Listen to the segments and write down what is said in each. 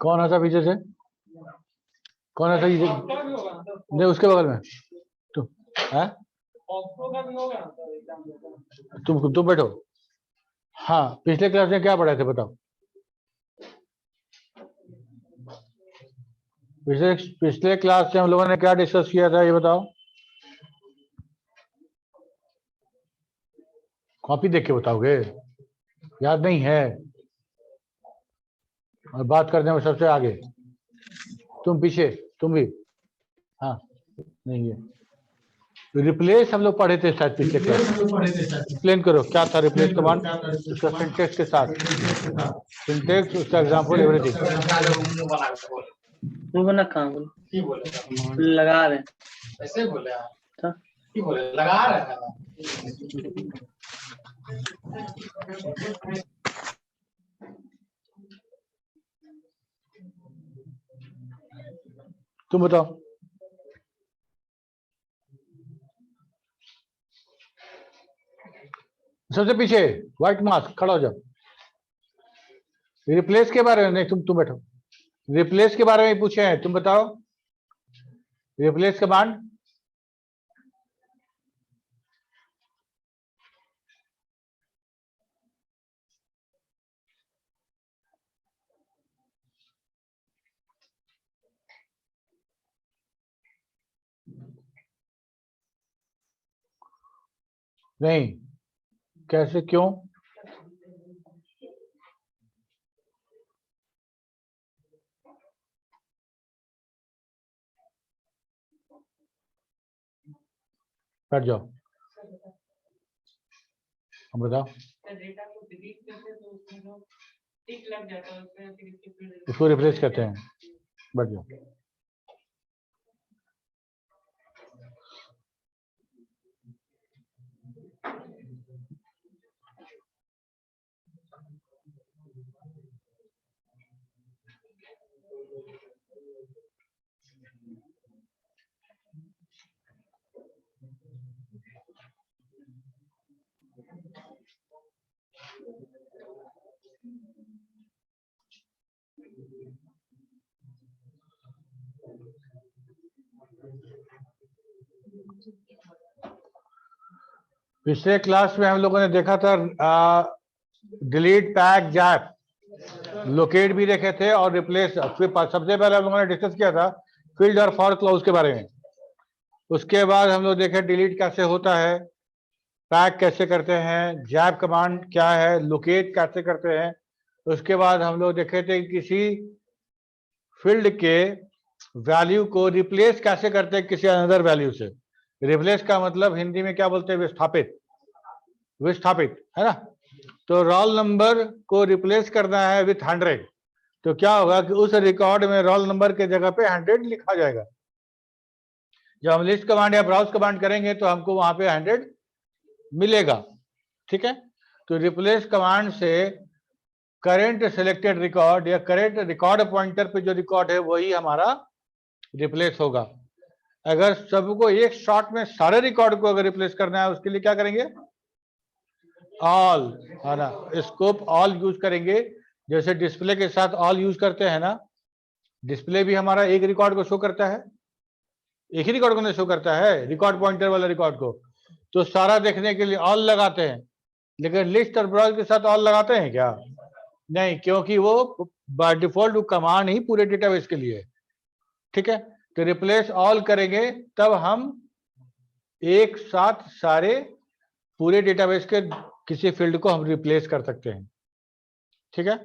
कौन आता पीछे से? कौन आता? नहीं, उसके बगल में तुम है। तुम बैठो। हाँ, पिछले क्लास में क्या पढ़ाए थे बताओ? पिछले क्लास से हम लोगों ने क्या डिस्कस किया था ये बताओ? कॉपी देख के बताओगे? याद नहीं है और बात करने में सबसे आगे तुम, पीछे तुम भी। हाँ, नहीं है। रिप्लेस हम लोग पढ़े थे शायद पिछले क्लास। एक्सप्लेन करो क्या था रिप्लेस कमांड, उसका सिंटेक्स के साथ। सिंटेक्स, उसका एग्जांपल, एवरीथिंग। वो बना कहाँ बोले? लगा रहे ऐसे बोले आप? था की बोले लगा रहे हैं? तुम बताओ। सबसे पीछे व्हाइट मास्क, खड़ा हो जाओ। रिप्लेस के बारे में नहीं, तुम बैठो। रिप्लेस के बारे में पूछे हैं, तुम बताओ। रिप्लेस कमांड नहीं, कैसे, क्यों? बैठ जाओ, हम बताओ। उसको रिप्लेस करते हैं, बैठ जाओ। पिछले क्लास में हम लोगों ने देखा था डिलीट, पैक, जैप, लोकेट भी देखे थे और रिप्लेस। सबसे पहले हम लोगों ने डिस्कस किया था फील्ड और फॉर क्लाउज के बारे में। उसके बाद हम लोग देखे डिलीट कैसे होता है, पैक कैसे करते हैं, जैप कमांड क्या है, लोकेट कैसे करते हैं। उसके बाद हम लोग देखे थे किसी फील्ड के वैल्यू को रिप्लेस कैसे करते हैं किसी अनदर वैल्यू से। रिप्लेस का मतलब हिंदी में क्या बोलते हैं? विस्थापित, विस्थापित, है ना। तो रोल नंबर को रिप्लेस करना है विथ 100, तो क्या होगा कि उस रिकॉर्ड में रोल नंबर के जगह पे 100 लिखा जाएगा। जब हम लिस्ट कमांड या ब्राउज कमांड करेंगे तो हमको वहां पे 100 मिलेगा, ठीक है। तो रिप्लेस कमांड से करेंट सिलेक्टेड रिकॉर्ड या करेंट रिकॉर्ड पॉइंटर पे जो रिकॉर्ड है वही हमारा रिप्लेस होगा। अगर सबको एक शॉट में सारे रिकॉर्ड को अगर रिप्लेस करना है उसके लिए क्या करेंगे? ऑल, है ना, स्कोप ऑल यूज करेंगे। जैसे डिस्प्ले के साथ ऑल यूज करते हैं ना, डिस्प्ले भी हमारा एक रिकॉर्ड को शो करता है, एक ही रिकॉर्ड को नहीं शो करता है, रिकॉर्ड पॉइंटर वाला रिकॉर्ड को। तो सारा देखने के लिए ऑल लगाते हैं, लेकिन लिस्ट और ब्राउज के साथ ऑल लगाते हैं क्या? नहीं, क्योंकि वो बाय डिफॉल्ट कमांड ही पूरे डेटाबेस के लिए, ठीक है। तो रिप्लेस ऑल करेंगे तब हम एक साथ सारे पूरे डेटाबेस के किसी फील्ड को हम रिप्लेस कर सकते हैं, ठीक है।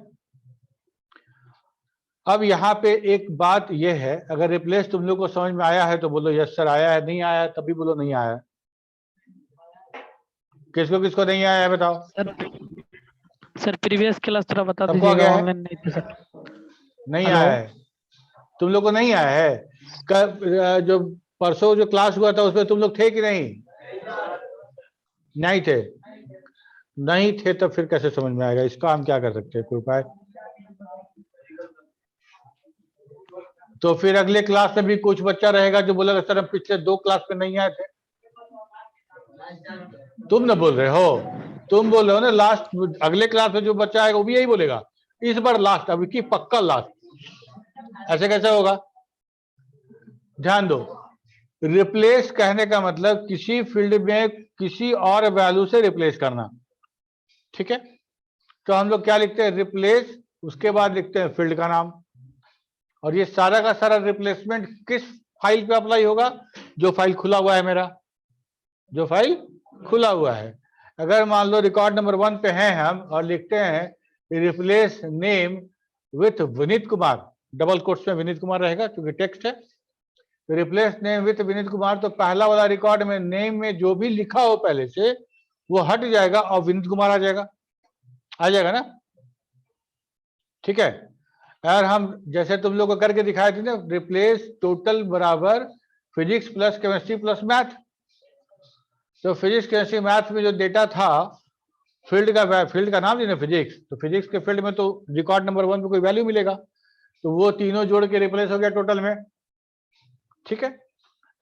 अब यहाँ पे एक बात यह है, अगर रिप्लेस तुम लोग को समझ में आया है तो बोलो यस सर आया है, नहीं आया है तभी बोलो नहीं आया है। किसको किसको नहीं आया है बताओ। सर प्रीवियस क्लास थोड़ा बता सबको आ दीजिएगा, गया है? ऑनलाइन नहीं थे सर। नहीं हेलो? आया है, तुम लोग को नहीं आया है? जो परसों जो क्लास हुआ था उसमें तुम लोग थे कि नहीं? नहीं थे, नहीं थे तब फिर कैसे समझ में आएगा? इसका हम क्या कर सकते हैं, कोई उपाय? तो फिर अगले क्लास में भी कुछ बच्चा रहेगा जो बोलेगा सर हम पिछले 2 क्लास में नहीं आए थे। तुम न बोल रहे हो, तुम बोल रहे हो ना लास्ट, अगले क्लास में जो बच्चा आएगा वो भी यही बोलेगा इस बार लास्ट, अभी की पक्का लास्ट। ऐसे कैसे होगा? ध्यान दो, रिप्लेस कहने का मतलब किसी फील्ड में किसी और वैल्यू से रिप्लेस करना, ठीक है? तो हम लोग क्या लिखते हैं? रिप्लेस, उसके बाद लिखते हैं फील्ड का नाम, और ये सारा का सारा रिप्लेसमेंट किस फाइल पे अप्लाई होगा? जो फाइल खुला हुआ है मेरा, जो फाइल खुला हुआ है। अगर मान लो रिकॉर्ड नंबर 1 पे हैं हम और लिखते हैं replace name with Vineet Kumar, double quotes में विनीत कुमार रहेगा क्योंकि टेक्स्ट है, तो replace name with Vineet Kumar, तो पहला वाला रिकॉर्ड में नेम में जो भी लिखा हो पहले से वो हट जाएगा और विनीत कुमार आ जाएगा ना, ठीक है? और हम जैसे तुम लोग को करके दिखाए थे ना, रिप्लेस टोटल बराबर physics plus chemistry plus math, तो फिजिक्स केमिस्ट्री मैथ में जो डेटा था फील्ड का नाम देना फिजिक्स, तो फिजिक्स के फील्ड में तो रिकॉर्ड नंबर 1 पे कोई वैल्यू मिलेगा, तो वो तीनों जोड़ के रिप्लेस हो गया टोटल में, ठीक है?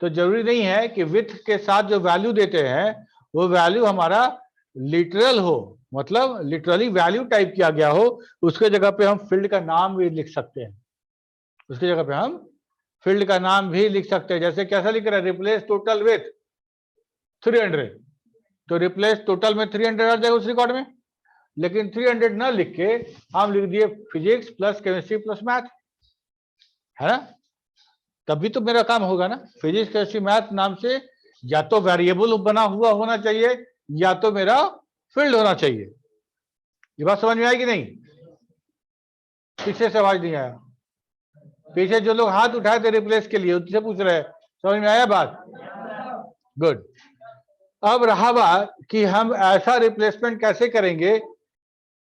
तो जरूरी नहीं है कि विथ के साथ जो वैल्यू देते हैं वो वैल्यू हमारा लिटरल हो, मतलब लिटरली वैल्यू टाइप किया गया हो, उसके जगह पे हम फील्ड का नाम भी लिख सकते हैं, उसकी जगह पे हम फील्ड का नाम भी लिख सकते हैं। जैसे कैसा लिख रहा है? रिप्लेस टोटल विथ 300, तो रिप्लेस टोटल में 300 आ जाएगा उस रिकॉर्ड में, लेकिन 300 ना लिख के हम लिख दिए physics plus chemistry plus math, है ना? तभी तो मेरा काम होगा ना। फिजिक्स केमिस्ट्री मैथ नाम से या तो वेरिएबल बना हुआ होना चाहिए या तो मेरा फील्ड होना चाहिए। ये बात समझ में आई कि नहीं? पीछे से आवाज नहीं आया, पीछे जो लोग हाथ उठाए थे रिप्लेस के लिए उनसे पूछ रहे हैं, समझ में आया बात? गुड। अब रहा बात कि हम ऐसा रिप्लेसमेंट कैसे करेंगे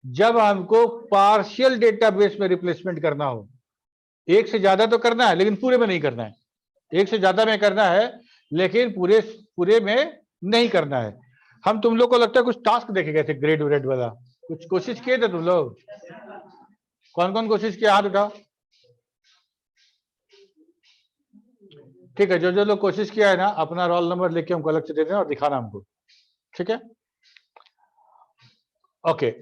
जब हमको पार्शियल डेटाबेस में रिप्लेसमेंट करना हो। एक से ज्यादा तो करना है लेकिन पूरे में नहीं करना है, एक से ज्यादा में करना है लेकिन पूरे में नहीं करना है। हम तुम लोग को लगता है कुछ टास्क देखे गए थे ग्रेड व्रेड वाला, कुछ कोशिश किए थे तुम लोग? कौन कौन कोशिश किया? हाथ उठाओ। ठीक है, जो जो लोग कोशिश किया है ना अपना रोल नंबर लिख के हमको अलग से दे देना और दिखाना हमको, ठीक है? ओके,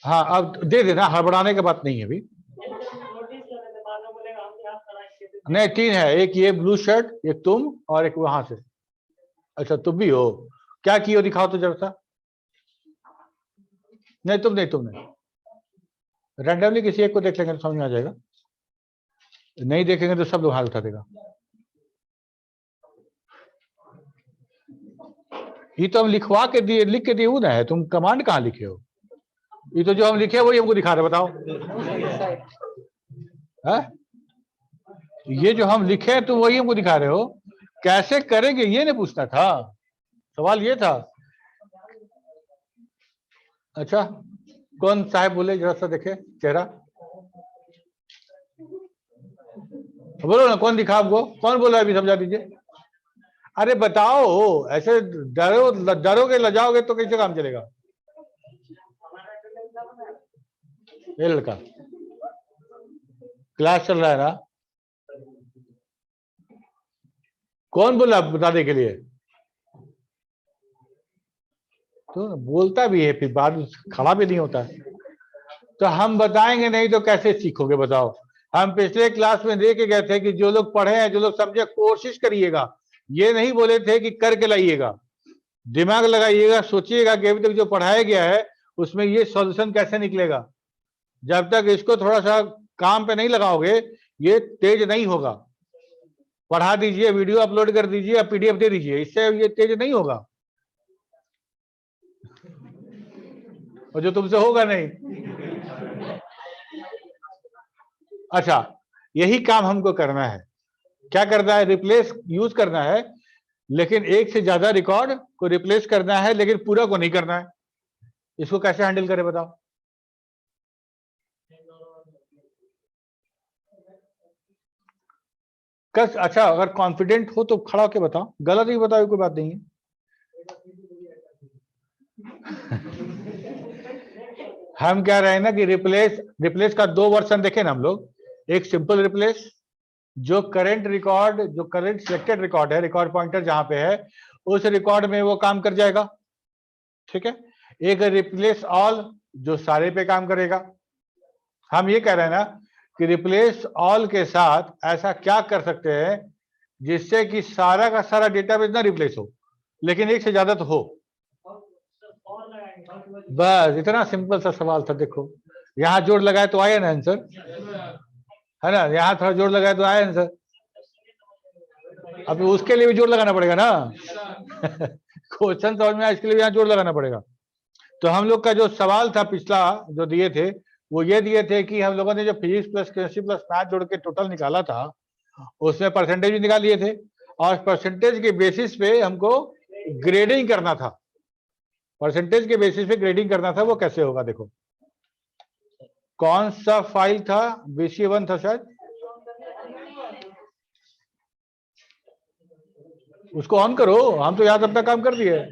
हाँ अब दे देना, हड़बड़ाने की बात नहीं है अभी। नहीं 3 है, एक ये ब्लू शर्ट, एक तुम और एक वहां से। अच्छा तुम भी हो, क्या किए हो दिखाओ तो जरा सा। नहीं तुम नहीं, रैंडमली किसी एक को देख लेंगे तो समझ में आ जाएगा, नहीं देखेंगे तो सब लोग हाथ उठा देगा। ये तो हम लिखवा के दिए, लिख के दिए ना है, तुम कमांड कहाँ लिखे हो? ये तो जो हम लिखे वही हमको दिखा रहे, बताओ है? ये जो हम लिखे हैं तो वही हमको दिखा रहे हो, कैसे करेंगे ये नहीं पूछना था, सवाल ये था। अच्छा कौन साहब बोले, जरा सा देखे चेहरा, बोलो ना कौन दिखा आपको, कौन बोला अभी समझा दीजिए। अरे बताओ, ऐसे डरोगे लजाओगे तो कैसे काम चलेगा? ये लड़का क्लास चल रहा है ना, कौन बोला बताने के लिए? तो बोलता भी है फिर बाद में खड़ा भी नहीं होता है, तो हम बताएंगे नहीं तो कैसे सीखोगे बताओ? हम पिछले क्लास में दे के गए थे कि जो लोग पढ़े हैं, जो लोग समझे, कोशिश करिएगा, ये नहीं बोले थे कि करके लाइएगा, दिमाग लगाइएगा, सोचिएगा कि अभी तक जो पढ़ाया गया है उसमें ये सॉल्यूशन कैसे निकलेगा। जब तक इसको थोड़ा सा काम पे नहीं लगाओगे ये तेज नहीं होगा। पढ़ा दीजिए, वीडियो अपलोड कर दीजिए, पीडीएफ दे दीजिए, इससे ये तेज नहीं होगा, और जो तुमसे होगा नहीं। अच्छा यही काम हमको करना है, क्या करना है? रिप्लेस यूज करना है, लेकिन एक से ज्यादा रिकॉर्ड को रिप्लेस करना है लेकिन पूरा को नहीं करना है। इसको कैसे हैंडल करें बताओ? अच्छा अगर कॉन्फिडेंट हो तो खड़ा होकर बताओ, गलत ही बताओ, कोई बात नहीं है। हम कह रहे हैं ना कि रिप्लेस का 2 वर्जन देखे ना हम लोग, एक सिंपल रिप्लेस जो करंट रिकॉर्ड, जो करंट सिलेक्टेड रिकॉर्ड है, रिकॉर्ड पॉइंटर जहां पे है उस रिकॉर्ड में वो काम कर जाएगा, ठीक है? एक रिप्लेस ऑल जो सारे पे काम करेगा। हम ये कह रहे हैं ना कि रिप्लेस ऑल के साथ ऐसा क्या कर सकते हैं जिससे कि सारा का सारा डेटाबेस ना रिप्लेस हो, लेकिन एक से ज्यादा तो हो। बस इतना सिंपल सा सवाल था। देखो यहां जोड़ लगाए तो आया ना आंसर, है ना, यहां थोड़ा जोड़ लगाए तो आया आंसर। अब उसके लिए भी जोड़ लगाना पड़ेगा ना। क्वेश्चन समझ में आया, इसके लिए यहां जोड़ लगाना पड़ेगा। तो हम लोग का जो सवाल था पिछला जो दिए थे वो ये दिए थे कि हम लोगों ने जो physics plus chemistry plus math जोड़ के टोटल निकाला था उसमें परसेंटेज भी निकाल लिए थे, और परसेंटेज के बेसिस पे हमको ग्रेडिंग करना था। परसेंटेज के बेसिस पे ग्रेडिंग करना था, वो कैसे होगा देखो। कौन सा फाइल था, BCA1 था शायद, उसको ऑन करो। हम तो याद अपना काम कर दिए।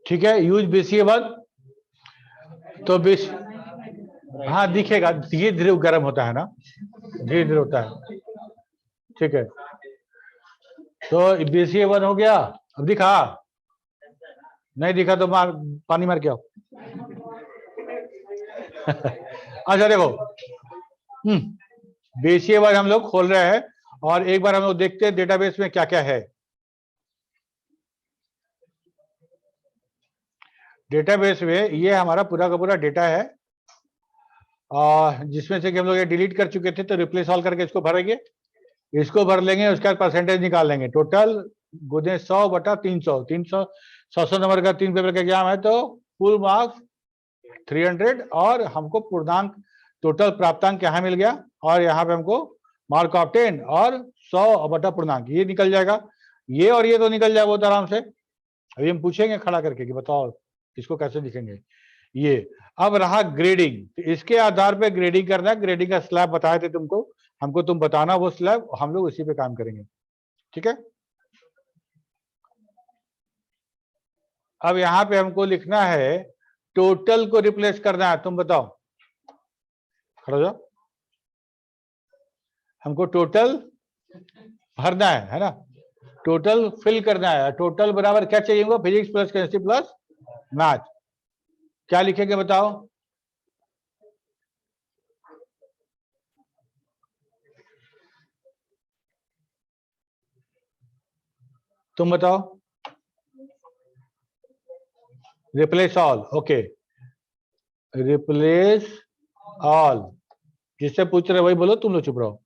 ठीक है, यूज BCA1। तो हाँ दिखेगा, धीरे धीरे गर्म होता है ना, धीरे धीरे होता है। ठीक है, तो BCA1 हो गया। अब दिखा, नहीं दिखा तो मार, पानी मार के आओ। अच्छा देखो, BCA1 हम लोग खोल रहे हैं और एक बार हम लोग देखते हैं डेटाबेस में क्या क्या है। डेटाबेस में ये हमारा पूरा का पूरा डेटा है, और जिसमें से कि हम लोग ये डिलीट कर चुके थे, तो रिप्लेस ऑल करके इसको भरेंगे, इसको भर लेंगे, उसके बाद परसेंटेज निकाल लेंगे। टोटल गुने 100 बटा 300, 300 100 नंबर का 3 पेपर का एग्जाम है तो फुल मार्क्स 300, और हमको पूर्णांक टोटल प्राप्तांक यहाँ मिल गया, और यहाँ पे हमको मार्क ऑफ 10 और 100 बटा पूर्णांक ये निकल जाएगा। ये और ये तो निकल जाएगा बहुत आराम से। अभी हम पूछेंगे खड़ा करके कि बताओ इसको कैसे लिखेंगे। ये अब रहा ग्रेडिंग, तो इसके आधार पे ग्रेडिंग करना है। ग्रेडिंग का स्लैब बताए थे तुमको, हमको तुम बताना वो स्लैब, हम लोग उसी पे काम करेंगे। ठीक है, अब यहाँ पे हमको लिखना है टोटल को रिप्लेस करना है। तुम बताओ, खड़ा हो जाओ। हमको टोटल भरना है ना, टोटल फिल करना है। टोटल बराबर क्या चाहिए हमको, physics plus chemistry plus math. क्या लिखेंगे बताओ, तुम बताओ। Replace all, okay, replace all. जिससे पूछ रहे वही बोलो, तुम लोग चुप रहो।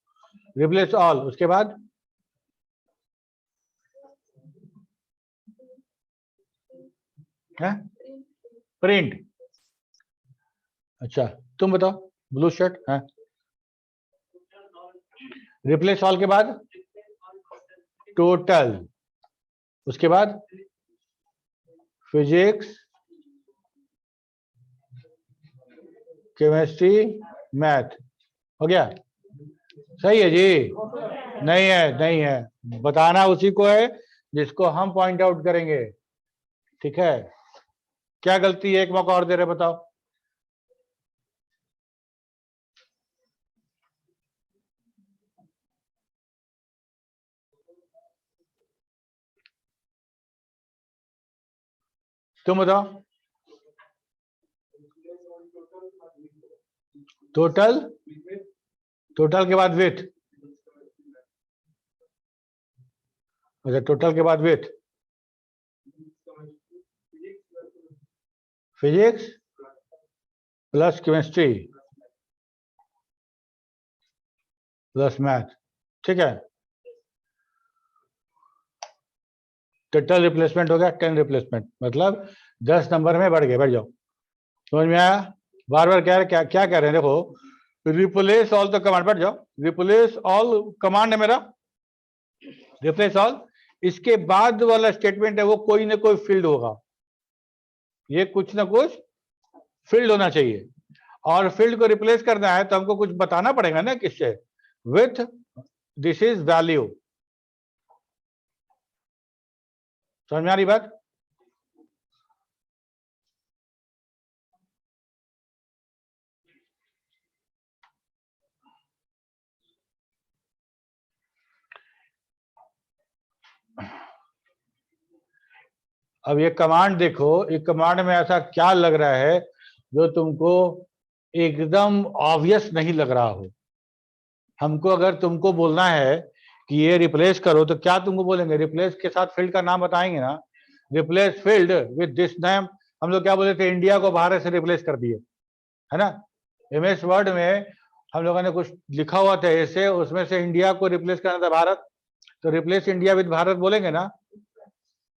रिप्लेस ऑल, उसके बाद प्रिंट। अच्छा तुम बताओ, ब्लू शर्ट है। रिप्लेस ऑल के बाद टोटल, उसके बाद फिजिक्स केमिस्ट्री मैथ। हो गया, सही है जी? नहीं है, नहीं है, बताना उसी को है जिसको हम पॉइंट आउट करेंगे। ठीक है, क्या गलती है, एक मौका और दे रहे, बताओ। तुम बताओ। टोटल, टोटल के बाद विथ। अच्छा, टोटल के बाद with physics plus chemistry plus math. ठीक है, टोटल रिप्लेसमेंट हो गया 10 रिप्लेसमेंट, मतलब 10 नंबर में बढ़ गए। बैठ जाओ, समझ में आया? बार बार क्या क्या क्या कह रहे हैं देखो, रिप्लेस ऑल तो कमांड पर जाओ, रिप्लेस ऑल कमांड है मेरा, रिप्लेस ऑल। इसके बाद वाला स्टेटमेंट है वो कोई ना कोई फील्ड होगा, ये कुछ ना कुछ फील्ड होना चाहिए, और फील्ड को रिप्लेस करना है तो हमको कुछ बताना पड़ेगा ना, किससे, विथ दिस इज वैल्यू। समझ में आ रही बात? अब ये कमांड देखो, ये कमांड में ऐसा क्या लग रहा है जो तुमको एकदम ऑब्वियस नहीं लग रहा हो। हमको अगर तुमको बोलना है कि ये रिप्लेस करो तो क्या तुमको बोलेंगे? रिप्लेस के साथ फील्ड का नाम बताएंगे ना, replace field with this name. हम लोग क्या बोले थे? इंडिया को भारत से रिप्लेस कर दिए, है ना। एमएस वर्ड में हम लोगों ने कुछ लिखा हुआ था ऐसे, उसमें से इंडिया को रिप्लेस करना था भारत, तो रिप्लेस इंडिया विद भारत बोलेंगे ना,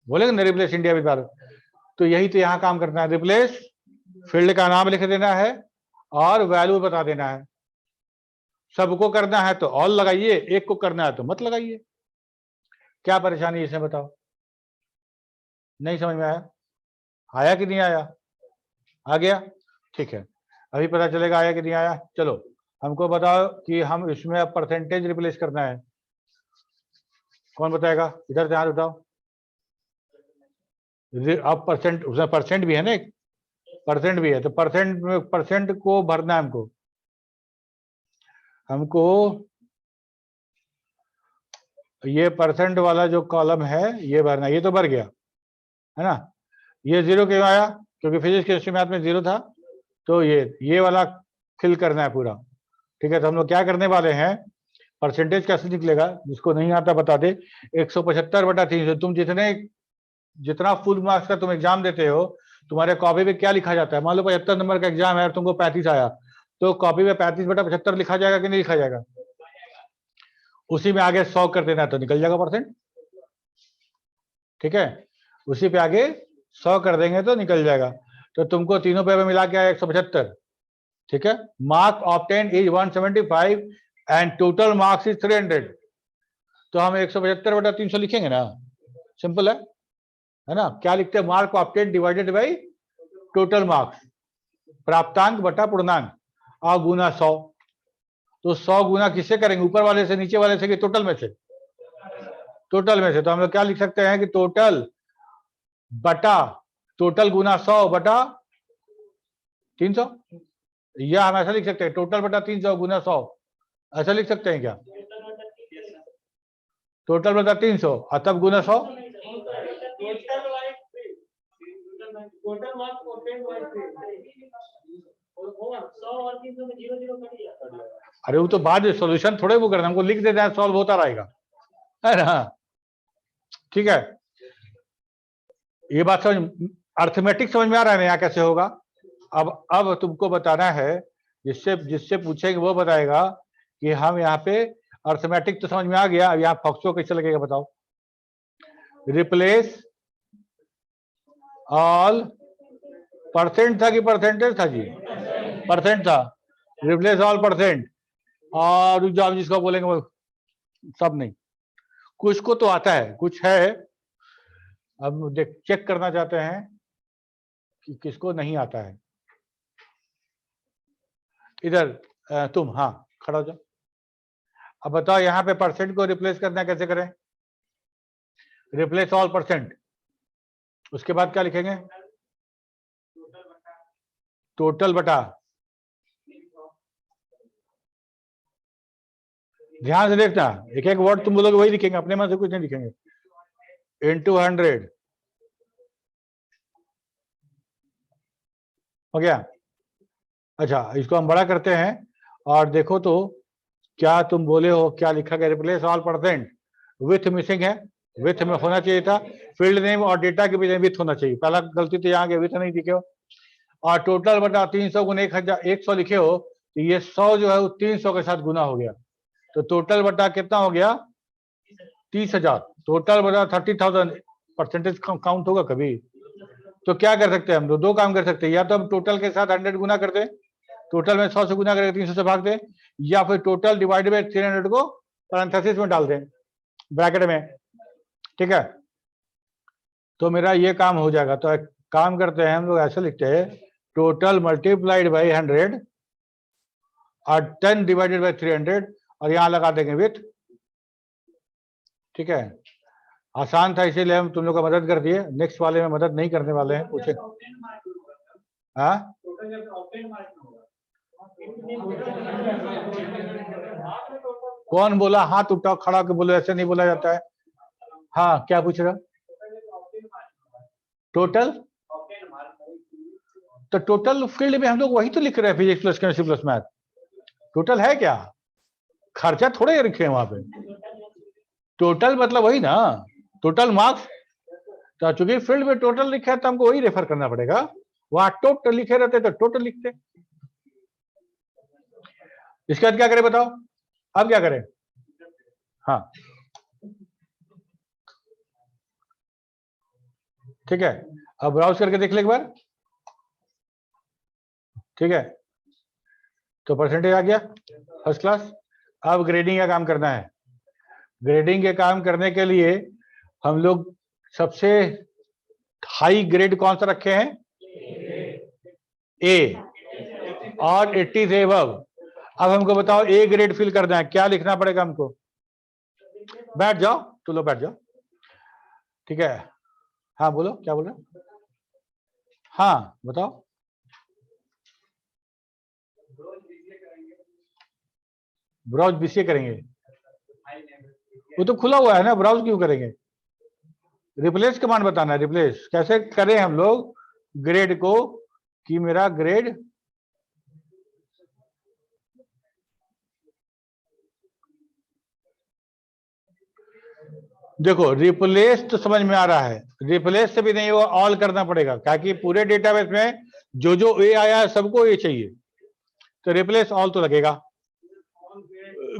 बोलेंगे ना, रिप्लेस इंडिया विद भारत। तो यही तो यहाँ काम करना है, रिप्लेस फील्ड का नाम लिख देना है और वैल्यू बता देना है। सबको करना है तो ऑल लगाइए, एक को करना है तो मत लगाइए। क्या परेशानी इसमें बताओ? नहीं समझ में आया? आया कि नहीं आया? आ गया? ठीक है, अभी पता चलेगा आया कि नहीं आया। चलो हमको बताओ कि हम इसमें अब परसेंटेज रिप्लेस करना है, कौन बताएगा? इधर ध्यान उठाओ। अब परसेंट, उसमें परसेंट भी है ना, एक परसेंट भी है, तो परसेंट में परसेंट को भरना है हमको ये परसेंट वाला जो कॉलम है ये भरना, ये तो भर गया है ना। ये जीरो क्यों आया? क्योंकि फिजिक्स केमिस्ट्री मैथ में जीरो था, तो ये वाला फिल करना है पूरा। ठीक है, तो हम लोग क्या करने वाले हैं, परसेंटेज कैसे निकलेगा, जिसको नहीं आता बता दे। 175/300, तुम जितना फुल मार्क्स का तुम एग्जाम देते हो, तुम्हारे कॉपी पे क्या लिखा जाता है? मान लो 75 नंबर का एग्जाम है और तुमको 35 आया, तो कॉपी पे 35/75 लिखा जाएगा कि नहीं लिखा जाएगा? उसी में आगे 100 कर देना तो निकल जाएगा परसेंट। ठीक है, उसी पे आगे 100 कर देंगे तो निकल जाएगा। तो तुमको तीनों पे मिला के आया 175। ठीक है, mark obtain is 175 and total marks is 300। तो हम 175/300 लिखेंगे ना, सिंपल है ना। क्या लिखते हैं? Mark obtain divided by total marks, प्राप्तांक बटा पूर्णांक, और गुना 100। तो 100 गुना किससे करेंगे? ऊपर वाले से, नीचे वाले से, कि टोटल में से? टोटल में से। तो हम लोग क्या लिख सकते हैं कि टोटल बटा, टोटल गुना 100 बटा 300, या हम ऐसा लिख सकते हैं टोटल बटा 300 गुना 100, ऐसा लिख सकते हैं क्या? टोटल बटा 300 और तब गुना 100। अरे वो तो बाद सॉल्यूशन थोड़े वो करना, हमको लिख देते हैं, सॉल्व होता रहेगा, है ना। ठीक है, ये बात समझ, अर्थमेटिक समझ में आ रहा है ना यहाँ कैसे होगा? अब तुमको बताना है, जिससे पूछेंगे वो बताएगा कि हम यहाँ पे अर्थमेटिक तो समझ में आ गया, अब यहाँ फॉक्सो कैसे लगेगा बताओ? रिप्लेस ऑल, परसेंट था कि परसेंटेज था जी? परसेंट था। रिप्लेस ऑल परसेंट, और जो आप जिसको बोलेंगे वो सब नहीं, कुछ को तो आता है, कुछ है। अब चेक करना चाहते हैं कि किसको नहीं आता है। इधर तुम, हाँ खड़ा हो जाओ। अब बताओ यहाँ पे परसेंट को रिप्लेस करना है, कैसे करें? रिप्लेस ऑल परसेंट, उसके बाद क्या लिखेंगे? टोटल बटा, ध्यान से देखना, एक एक वर्ड तुम बोलोगे वही लिखेंगे, अपने मन से कुछ नहीं लिखेंगे। इनटू 100 हो गया। अच्छा, इसको हम बड़ा करते हैं और देखो तो क्या तुम बोले हो, क्या लिखा गया? Replace all percent with missing है, विथ में होना चाहिए था, फील्ड नेम और डेटा के बीच विथ होना चाहिए। पहला गलती तो यहाँ के विथ नहीं लिखे हो, और टोटल बटा 300 गुना 100 लिखे हो, तो ये 100 जो है वो 300 के साथ गुना हो गया, तो टोटल बटा कितना हो गया? 30,000। टोटल बटा 30,000 परसेंटेज काउंट होगा कभी? तो क्या कर सकते हैं हम? दो काम कर सकते हैं, या तो हम टोटल के साथ 100 गुना कर दें, टोटल में 100 से गुना करके 300 से भाग दें, या फिर टोटल डिवाइडेड बाय 300 को पैरेंथेसिस में डाल दें ब्रैकेट में, ठीक है। तो मेरा ये काम हो जाएगा। तो एक काम करते हैं हम लोग, ऐसे लिखते हैं टोटल मल्टीप्लाइड बाई 100 और 10 डिवाइडेड बाई 300 और यहां लगा देंगे विथ, ठीक है। आसान था इसीलिए हम तुम लोग का मदद कर दिए, नेक्स्ट वाले में मदद नहीं करने वाले हैं, पूछे। हाँ कौन बोला? हाथ उठाओ, खड़ा होकर बोलो, ऐसे नहीं बोला जाता है। हाँ क्या पूछ रहे हो? टोटल, तो टोटल फील्ड में हम लोग वही तो लिख रहे हैं, physics plus chemistry plus math. Total है क्या? खर्चा थोड़े रखे हैं वहां पे। टोटल मतलब वही ना, टोटल मार्क्स। तो चूंकि फील्ड में टोटल लिखा है तो हमको वही रेफर करना पड़ेगा। वहां टोटल लिखे रहते तो टोटल लिखते। इसके बाद क्या करें बताओ? अब क्या करें? हाँ ठीक है, अब ब्राउज करके देख ले एक बार, ठीक है। तो परसेंटेज आ गया फर्स्ट क्लास। अब ग्रेडिंग का काम करना है। ग्रेडिंग के काम करने के लिए हम लोग सबसे हाई ग्रेड कौन सा रखे हैं? ए, और 80 से अबव। अब हमको बताओ ए ग्रेड फिल करना है, क्या लिखना पड़ेगा हमको? बैठ जाओ, तो लो बैठ जाओ, ठीक है। हाँ बोलो, क्या बोल रहे हो? हाँ बताओ। ब्राउज बीसीए करेंगे? वो तो खुला हुआ है ना, ब्राउज क्यों करेंगे? रिप्लेस कमांड बताना है। रिप्लेस कैसे करें हम लोग ग्रेड को, कि मेरा ग्रेड देखो, रिप्लेस तो समझ में आ रहा है, रिप्लेस से भी नहीं हुआ, ऑल करना पड़ेगा, ताकि पूरे डेटाबेस में जो जो ए आया है सबको ए चाहिए, तो रिप्लेस ऑल तो लगेगा।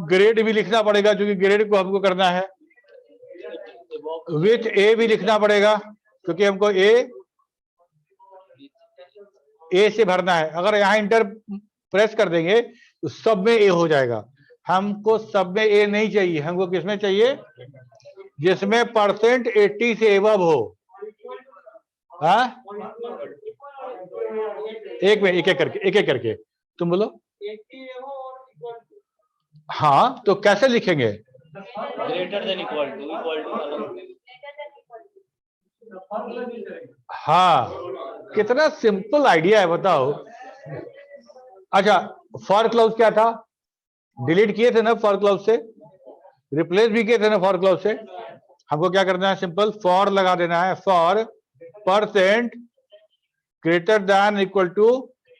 ग्रेड भी लिखना पड़ेगा, क्योंकि ग्रेड को हमको करना है। विथ ए भी लिखना पड़ेगा, क्योंकि हमको ए से भरना है। अगर यहां इंटर प्रेस कर देंगे तो सब में ए हो जाएगा। हमको सब में ए नहीं चाहिए, हमको किसमें चाहिए? जिसमें परसेंट 80 से एबव हो। हाँ एक में एक एक करके तुम बोलो। हाँ तो कैसे लिखेंगे? ग्रेटर देन इक्वल टू हाँ कितना सिंपल आइडिया है बताओ। अच्छा, फॉर क्लाउज क्या था? डिलीट किए थे ना फॉर क्लाउज से, रिप्लेस भी किए थे ना फॉर क्लाउज से। हमको क्या करना है? सिंपल फॉर लगा देना है, for percent greater than equal to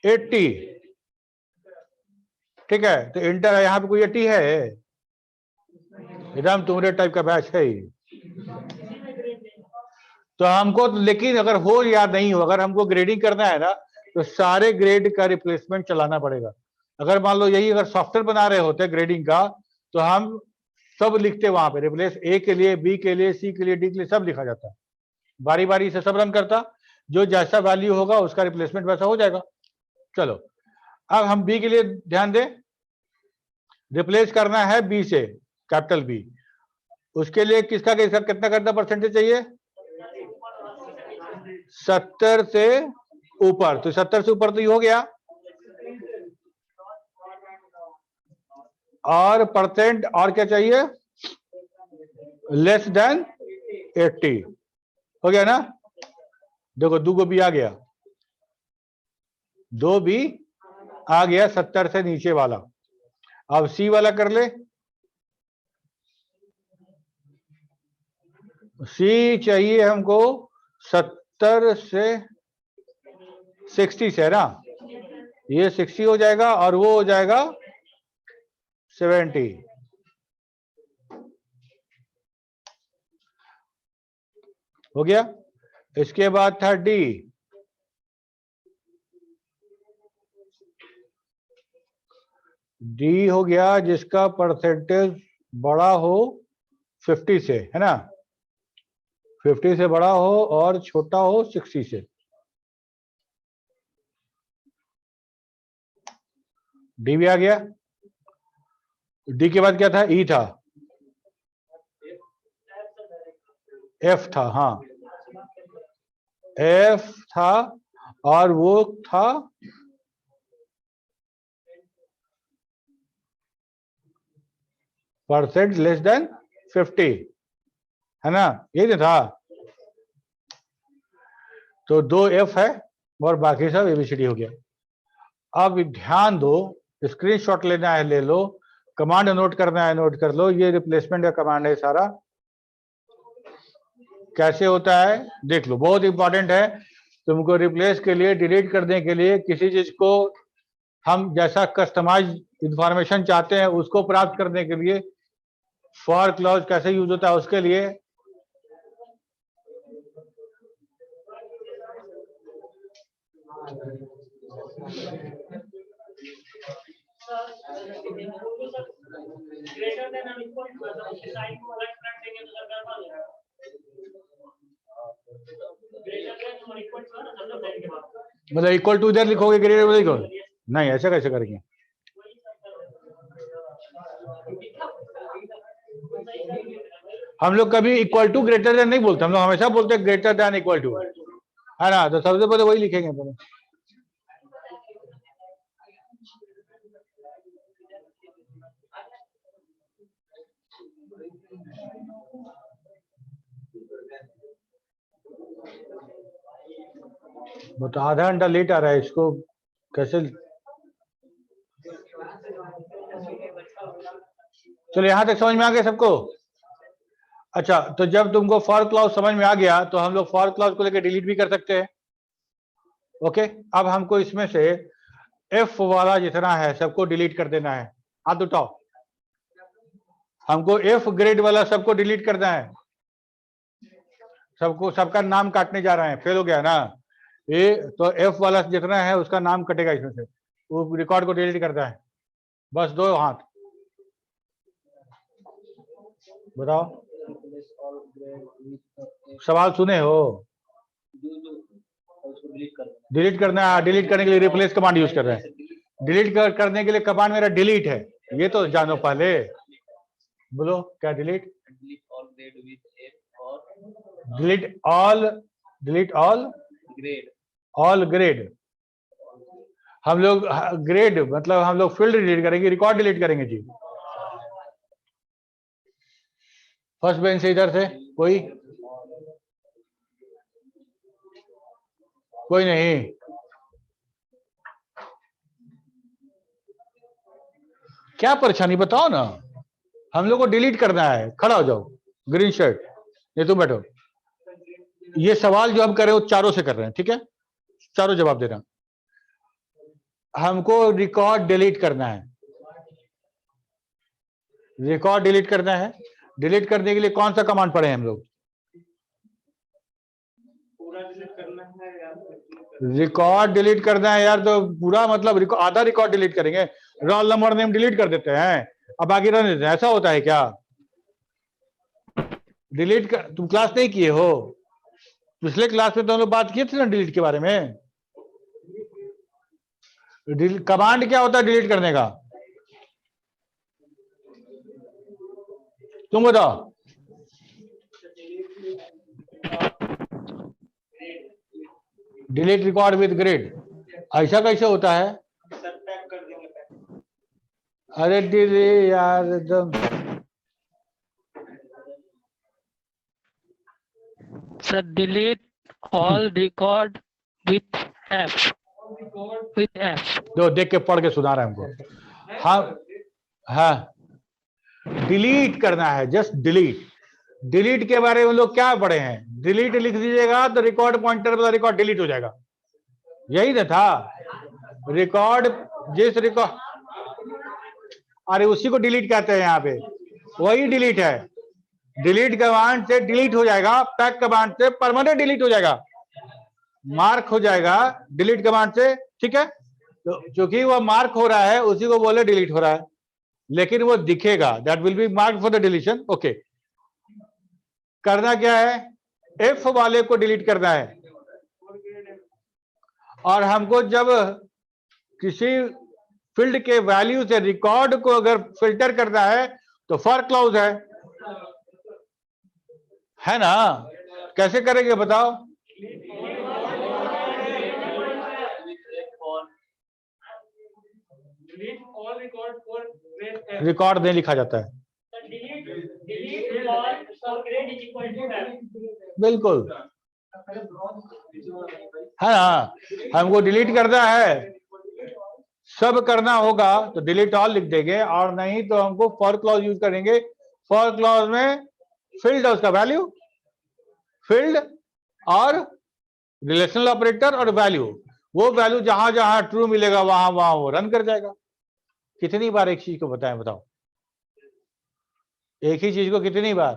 80, ठीक है। तो इंटर है, यहां पे कोई 80 है? एकदम तुम्हारे टाइप का बैच है ही। तो हमको, लेकिन अगर हो या नहीं हो, अगर हमको ग्रेडिंग करना है ना, तो सारे ग्रेड का रिप्लेसमेंट चलाना पड़ेगा। अगर मान लो यही अगर सॉफ्टवेयर बना रहे होते ग्रेडिंग का, तो हम सब लिखते वहां पे, रिप्लेस ए के लिए, बी के लिए, सी के लिए, डी के लिए, सब लिखा जाता। बारी बारी से सब रन करता, जो जैसा वैल्यू होगा उसका रिप्लेसमेंट वैसा हो जाएगा। चलो अब हम बी के लिए ध्यान दें। रिप्लेस करना है बी से, कैपिटल बी। उसके लिए किसका कितना करना परसेंटेज चाहिए? 70 से ऊपर। तो 70 से ऊपर तो ये हो गया, और परसेंट और क्या चाहिए? लेस देन 80 हो गया ना। देखो दो भी आ गया, 2 भी आ गया 70 से नीचे वाला। अब सी वाला कर ले। सी चाहिए हमको 70 से 60 से, है ना। ये 60 हो जाएगा और वो हो जाएगा 70। हो गया। इसके बाद था डी। डी हो गया जिसका परसेंटेज बड़ा हो 50 से, है ना। 50 से बड़ा हो और छोटा हो 60 से। डी भी आ गया, डी के बाद क्या था, ई था, एफ था, हाँ एफ था, और वो था परसेंट लेस देन 50, है ना, ये तो था। तो 2 एफ है और बाकी सब एबीसीडी हो गया। अब ध्यान दो, स्क्रीनशॉट लेना है ले लो, कमांड नोट करना है नोट कर लो, ये रिप्लेसमेंट का कमांड है सारा, कैसे होता है देख लो, बहुत इंपॉर्टेंट है। तुमको रिप्लेस के लिए, डिलीट करने के लिए, किसी चीज को हम जैसा कस्टमाइज इंफॉर्मेशन चाहते हैं उसको प्राप्त करने के लिए फॉर क्लॉज कैसे यूज होता है उसके लिए मतलब इक्वल टू इधर लिखोगे, ग्रेटर लिखोगे, नहीं ऐसा कैसे करेंगे। हम लोग कभी इक्वल टू ग्रेटर देन नहीं बोलते, हम लोग हमेशा बोलते हैं ग्रेटर देन इक्वल टू, है ना, तो सबसे पहले वही लिखेंगे पहले। वो तो आधा घंटा लेट आ रहा है, इसको कैसे, चलो यहां तक समझ में आ गया सबको। अच्छा, तो जब तुमको फॉर क्लॉज समझ में आ गया तो हम लोग फॉर क्लॉज को लेकर डिलीट भी कर सकते हैं। ओके, अब हमको इसमें से एफ वाला जितना है सबको डिलीट कर देना है, हाथ उठाओ, हमको एफ ग्रेड वाला सबको डिलीट करना है, सबको, सबका नाम काटने जा रहे हैं, फेल हो गया ना ये, तो एफ वाला जितना है उसका नाम कटेगा इसमें से, वो रिकॉर्ड को डिलीट करता है, बस दो हाथ, बताओ सवाल सुने हो। डिलीट करना है, डिलीट करने के लिए रिप्लेस कमांड यूज कर रहे हैं, डिलीट करने के लिए कमांड मेरा डिलीट है, ये तो जानो पहले, बोलो क्या delete, delete all grade, all grade, हम लोग ग्रेड मतलब हम लोग फील्ड डिलीट करेंगे, रिकॉर्ड डिलीट करेंगे जी। फर्स्ट बेंच से इधर से कोई नहीं, क्या परेशानी बताओ ना, हम लोग को डिलीट करना है, खड़ा हो जाओ ग्रीन शर्ट, ये तुम बैठो, ये सवाल जो हम कर रहे हो चारों से कर रहे हैं, ठीक है, चारों जवाब दे रहे हैं, हमको रिकॉर्ड डिलीट करना है, रिकॉर्ड डिलीट करना है, डिलीट करने के लिए कौन सा कमांड पढ़े हम लोग, रिकॉर्ड डिलीट करना है यार, तो पूरा मतलब आधा रिकॉर्ड डिलीट करेंगे, रोल नंबर नेम डिलीट कर देते हैं, अब बाकी रहने देते हैं, ऐसा होता है क्या, डिलीट कर, तुम क्लास नहीं किए हो, पिछले क्लास में तो हम लोग बात किए थे ना डिलीट के बारे में, कमांड क्या होता है डिलीट करने का, तुम बताओ, डिलीट रिकॉर्ड विद ग्रेड, ऐसा कैसे होता है, अरे डिलीट यार एकदम, Sir, delete all record with F. With F. दो देख के पढ़ के सुना रहा है हमको, हाँ डिलीट करना है, जस्ट डिलीट, डिलीट के बारे में लोग क्या पढ़े हैं, डिलीट लिख दीजिएगा तो रिकॉर्ड पॉइंटर वाला रिकॉर्ड डिलीट हो जाएगा, यही तो था, रिकॉर्ड जिस रिकॉर्ड, अरे उसी को डिलीट कहते हैं यहाँ पे, वही डिलीट है, डिलीट कमांड से डिलीट हो जाएगा, पैक कमांड से परमानेंट डिलीट हो जाएगा, मार्क हो जाएगा डिलीट कमांड से, ठीक है, तो क्योंकि वो मार्क हो रहा है उसी को बोले डिलीट हो रहा है, लेकिन वो दिखेगा, that will be marked for the deletion. Okay, करना क्या है, एफ वाले को डिलीट करना है, और हमको जब किसी फील्ड के वैल्यू से रिकॉर्ड को अगर फिल्टर करना है तो फॉर क्लाउज है ना? कैसे करेंगे बताओ? रिकॉर्ड नहीं लिखा जाता है, बिल्कुल है ना? हमको डिलीट करना है, सब करना होगा तो डिलीट ऑल लिख देंगे, और नहीं तो हमको फॉर क्लॉज यूज करेंगे। फॉर क्लॉज में फील्ड है उसका वैल्यू, फील्ड और रिलेशनल ऑपरेटर और वैल्यू, वो वैल्यू जहां जहां ट्रू मिलेगा वहां वहां वो रन कर जाएगा। कितनी बार एक चीज को बताएं, बताओ? एक ही चीज को कितनी बार?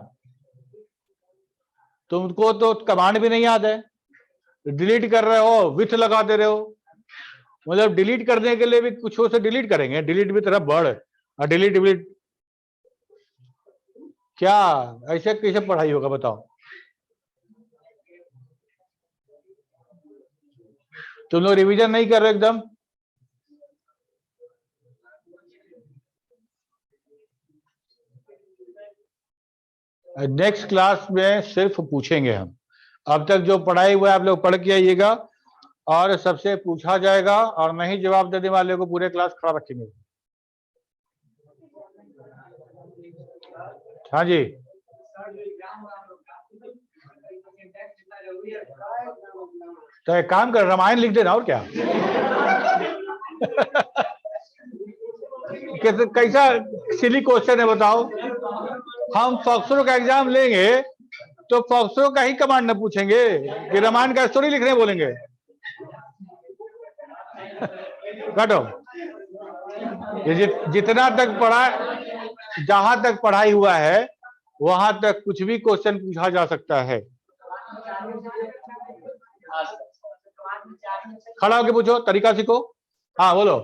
तुमको तो कमांड भी नहीं याद है, डिलीट कर रहे हो, विथ लगा दे रहे हो, मतलब डिलीट करने के लिए भी कुछ से डिलीट करेंगे, डिलीट भी तरफ बढ़ और डिलीट डिलीट, क्या ऐसे कैसे पढ़ाई होगा बताओ? तुम लोग रिवीजन नहीं कर रहे एकदम। नेक्स्ट क्लास में सिर्फ पूछेंगे हम, अब तक जो पढ़ाई हुआ है आप लोग पढ़ के आइएगा और सबसे पूछा जाएगा, और नहीं जवाब देने वाले को पूरे क्लास खड़ा रखेंगे। हाँ जी, तो एक काम कर, रामायण लिख देना और क्या। कैसा सिली क्वेश्चन है बताओ? हम फॉक्सरो का एग्जाम लेंगे तो फॉक्सरो का ही कमांड न पूछेंगे कि रामायण का स्टोरी लिखने बोलेंगे। काटो, जितना तक पढ़ा, जहां तक पढ़ाई हुआ है वहां तक कुछ भी क्वेश्चन पूछा जा सकता है। खड़ा होके पूछो, तरीका सीखो। हाँ बोलो।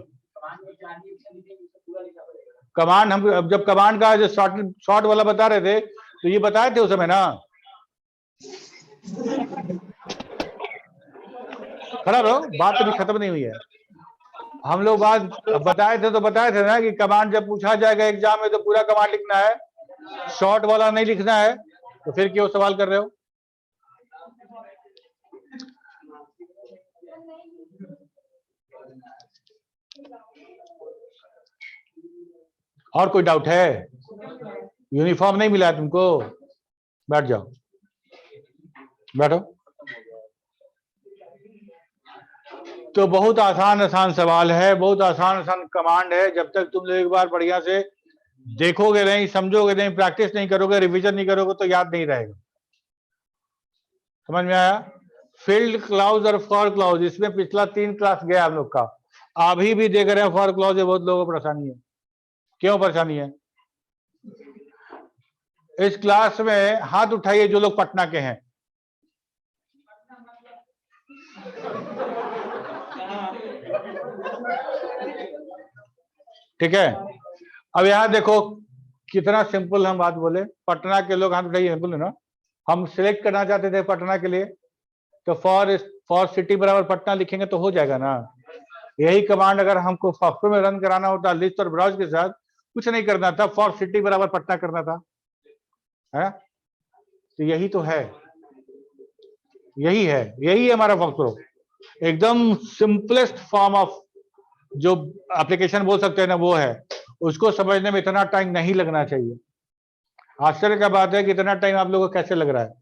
कमांड हम जब कमांड का जो शॉर्ट वाला बता रहे थे तो ये बताए थे उस समय ना। खड़ा रहो, बात अभी खत्म नहीं हुई है। हम लोग बात बताए थे ना कि कमांड जब पूछा जाएगा एग्जाम में तो पूरा कमांड लिखना है, शॉर्ट वाला नहीं लिखना है। तो फिर क्यों सवाल कर रहे हो? और कोई डाउट है? यूनिफॉर्म नहीं मिला है तुमको? बैठ जाओ, बैठो। तो बहुत आसान आसान सवाल है, बहुत आसान आसान कमांड है। जब तक तुम लोग एक बार बढ़िया से देखोगे नहीं, समझोगे नहीं, प्रैक्टिस नहीं करोगे, रिवीजन नहीं करोगे तो याद नहीं रहेगा। समझ में आया? फील्ड क्लाउज और फॉर क्लाउज, इसमें पिछला 3 क्लास गया हम लोग का। अभी भी देख रहे हैं फॉर क्लाउज है, बहुत लोगों को परेशानी है। क्यों परेशानी है? इस क्लास में हाथ उठाइए जो लोग पटना के हैं। ठीक है, अब यहां देखो कितना सिंपल हम बात बोले। पटना के लोग हाथ उठाइए, बोले ना। हम सिलेक्ट करना चाहते थे पटना के लिए, तो फॉर सिटी बराबर पटना लिखेंगे तो हो जाएगा ना। यही कमांड अगर हमको सॉफ्टवेयर में रन कराना होता लिस्ट और ब्राउज के साथ, कुछ नहीं करना था, फॉर सिटी बराबर पटना करना था, है? तो यही तो है, यही है, यही है हमारा फॉक्सरो। एकदम सिंपलेस्ट फॉर्म ऑफ जो एप्लीकेशन बोल सकते हैं ना, वो है। उसको समझने में इतना टाइम नहीं लगना चाहिए। आश्चर्य का बात है कि इतना टाइम आप लोगों को कैसे लग रहा है?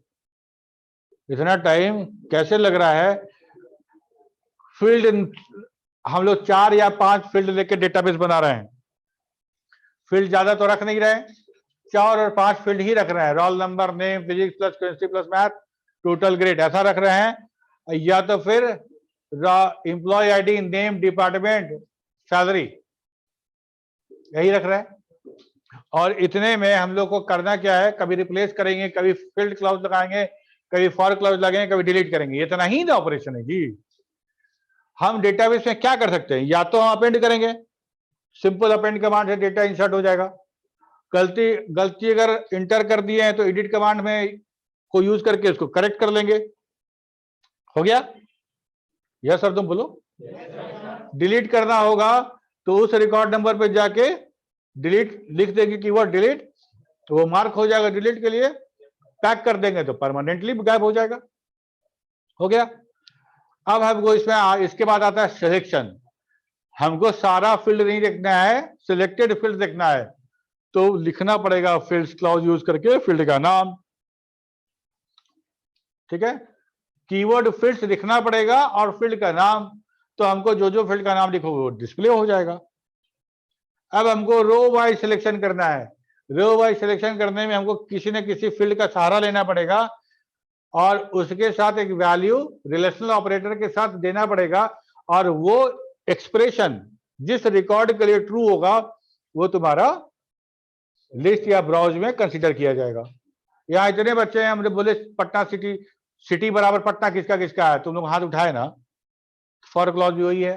इतना टाइम कैसे लग रहा है? फील्ड हम लोग 4 या 5 फील्ड लेके डेटाबेस बना रहे हैं। फील्ड ज्यादा तो रख नहीं रहे, 4 और 5 फील्ड ही रख रहे हैं। Roll number, name, physics plus chemistry plus math, total grade, ऐसा रख रहे हैं। या तो फिर employ ID, name, department, salary, यही रख रहे हैं। और इतने में हम लोग को करना क्या है? कभी रिप्लेस करेंगे, कभी फील्ड क्लाउज लगाएंगे, कभी फॉर क्लाउज लगाएंगे, कभी डिलीट करेंगे। इतना ही ना ऑपरेशन है जी। हम डेटाबेस में क्या कर सकते हैं? या तो हम अपेंड करेंगे, सिंपल अपेंड कमांड से डेटा इंसर्ट हो जाएगा। गलती अगर इंटर कर दिए हैं तो एडिट कमांड में को यूज करके उसको करेक्ट कर लेंगे। हो गया? यस सर, तुम बोलो। डिलीट करना होगा तो उस रिकॉर्ड नंबर पे जाके डिलीट लिख देंगे, कीवर्ड डिलीट, तो वो मार्क हो जाएगा डिलीट के लिए। पैक कर देंगे तो परमानेंटली गायब हो जाएगा। हो गया। अब हमको इसमें इसके बाद आता है सिलेक्शन। हमको सारा फील्ड नहीं देखना है, सिलेक्टेड फील्ड देखना है, तो लिखना पड़ेगा फील्ड्स क्लॉज यूज करके फील्ड का नाम। ठीक है, कीवर्ड फील्ड्स लिखना पड़ेगा और फील्ड का नाम, तो हमको जो जो फील्ड का नाम लिखोगे वो डिस्प्ले हो जाएगा। अब हमको रो वाइज सिलेक्शन करना है। रो वाइज सिलेक्शन करने में हमको किसी न किसी फील्ड का सहारा लेना पड़ेगा और उसके साथ एक वैल्यू रिलेशनल ऑपरेटर के साथ देना पड़ेगा, और वो एक्सप्रेशन जिस रिकॉर्ड के लिए ट्रू होगा वो तुम्हारा लिस्ट या ब्राउज में कंसीडर किया जाएगा। यहाँ इतने बच्चे हैं, हमने बोले पटना सिटी, सिटी बराबर पटना किसका किसका है, तुम लोग हाथ उठाए ना। फॉर क्लॉज भी वही है,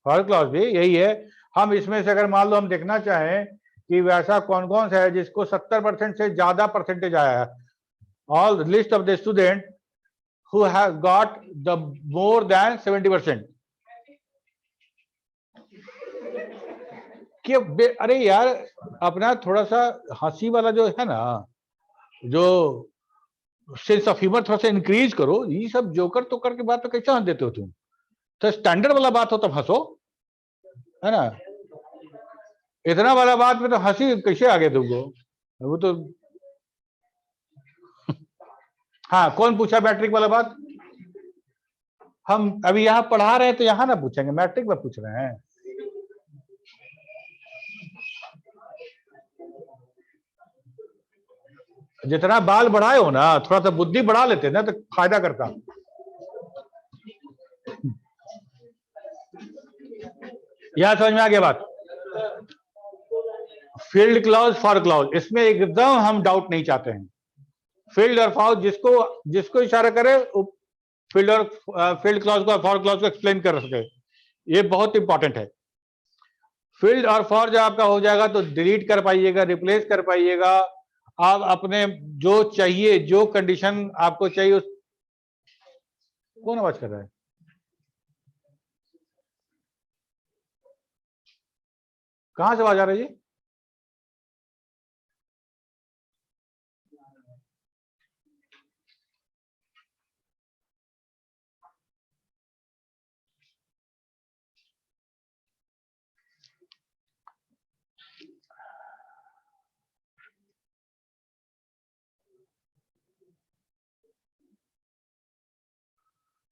फॉर क्लॉज भी यही है। हम इसमें से अगर मान लो हम देखना चाहें कि वैसा कौन कौन सा है जिसको 70% से ज्यादा परसेंटेज आया है, all list of the student who have got the more than 70%। कि अरे यार अपना थोड़ा सा हंसी वाला जो है ना, जो सेंस ऑफ ह्यूमर थोड़ा सा इंक्रीज करो। ये सब जोकर तो करके बात तो कैसे हंस देते हो तुम? तो स्टैंडर्ड वाला बात हो तब हंसो, है ना। इतना वाला बात में तो हंसी कैसे आ गए तुमको? वो तो हाँ, कौन पूछा मैट्रिक वाला बात? हम अभी यहाँ पढ़ा रहे हैं तो यहाँ ना पूछेंगे, मैट्रिक में पूछ रहे हैं। जितना बाल बढ़ाए हो ना, थोड़ा सा बुद्धि बढ़ा लेते ना तो फायदा करता। यह समझ में आ गया बात? फील्ड क्लॉज फॉर क्लॉज, इसमें एकदम हम डाउट नहीं चाहते हैं। फील्ड और फॉर जिसको इशारा करे फील्ड और फील्ड क्लॉज को फॉर क्लॉज को एक्सप्लेन कर सके, ये बहुत इंपॉर्टेंट है। फील्ड और फॉर जब आपका हो जाएगा तो डिलीट कर पाइएगा, रिप्लेस कर पाइएगा। आप अपने जो चाहिए, जो कंडीशन आपको चाहिए उस... कौन आवाज कर रहा है? कहां से आवाज आ रही है?